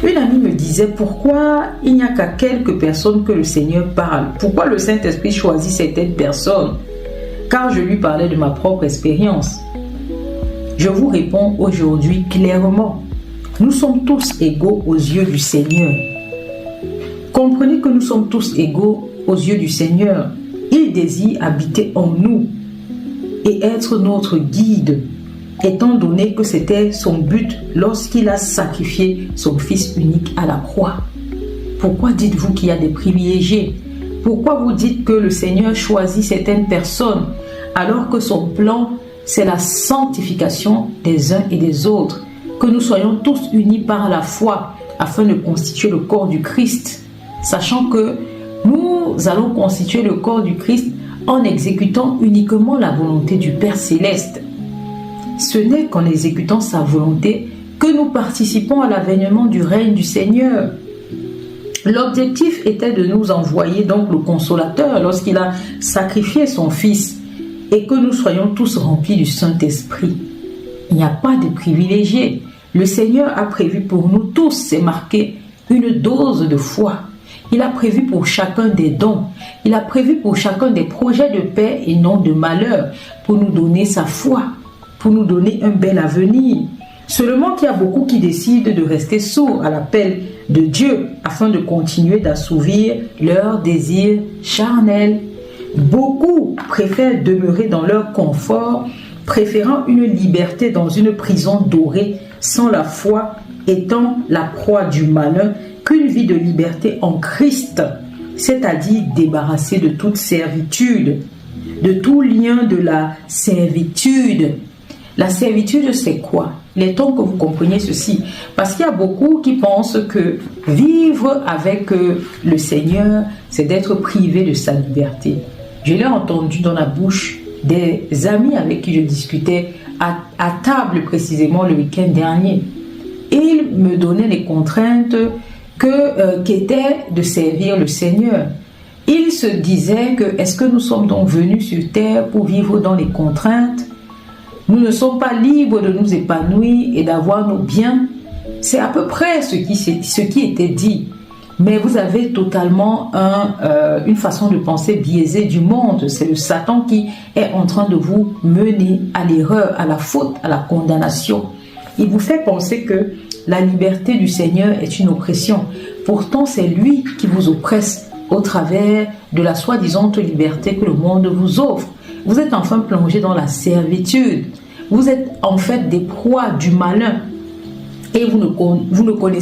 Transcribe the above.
Une amie me disait pourquoi il n'y a qu'à quelques personnes que le Seigneur parle. Pourquoi le Saint-Esprit choisit certaines personnes? Car je lui parlais de ma propre expérience. Je vous réponds aujourd'hui clairement. Nous sommes tous égaux aux yeux du Seigneur. Comprenez que nous sommes tous égaux aux yeux du Seigneur. Il désire habiter en nous et être notre guide, étant donné que c'était son but lorsqu'il a sacrifié son Fils unique à la croix. Pourquoi dites-vous qu'il y a des privilégiés? Pourquoi vous dites que le Seigneur choisit certaines personnes alors que son plan, c'est la sanctification des uns et des autres, que nous soyons tous unis par la foi afin de constituer le corps du Christ, sachant que nous allons constituer le corps du Christ en exécutant uniquement la volonté du Père Céleste. Ce n'est qu'en exécutant sa volonté que nous participons à l'avènement du règne du Seigneur. L'objectif était de nous envoyer donc le Consolateur lorsqu'il a sacrifié son Fils et que nous soyons tous remplis du Saint-Esprit. Il n'y a pas de privilégiés. Le Seigneur a prévu pour nous tous, c'est marqué, une dose de foi. Il a prévu pour chacun des dons. Il a prévu pour chacun des projets de paix et non de malheur, pour nous donner sa foi, pour nous donner un bel avenir. Seulement qu'il y a beaucoup qui décident de rester sourds à l'appel de Dieu afin de continuer d'assouvir leurs désirs charnels. Beaucoup préfèrent demeurer dans leur confort, préférant une liberté dans une prison dorée sans la foi étant la proie du malin, qu'une vie de liberté en Christ, c'est-à-dire débarrassée de toute servitude, de tout lien de la servitude. La servitude, c'est quoi? Il est temps que vous compreniez ceci, parce qu'il y a beaucoup qui pensent que vivre avec le Seigneur, c'est d'être privé de sa liberté. Je l'ai entendu dans la bouche des amis avec qui je discutais à table précisément le week-end dernier. Et ils me donnaient les contraintes qu'était de servir le Seigneur. Ils se disaient que est-ce que nous sommes donc venus sur terre pour vivre dans les contraintes? Nous ne sommes pas libres de nous épanouir et d'avoir nos biens. C'est à peu près ce qui était dit. Mais vous avez totalement une façon de penser biaisée du monde. C'est le Satan qui est en train de vous mener à l'erreur, à la faute, à la condamnation. Il vous fait penser que la liberté du Seigneur est une oppression. Pourtant, c'est lui qui vous oppresse au travers de la soi-disant liberté que le monde vous offre. Vous êtes enfin plongé dans la servitude. Vous êtes en fait des proies du malin. Et vous ne connaissez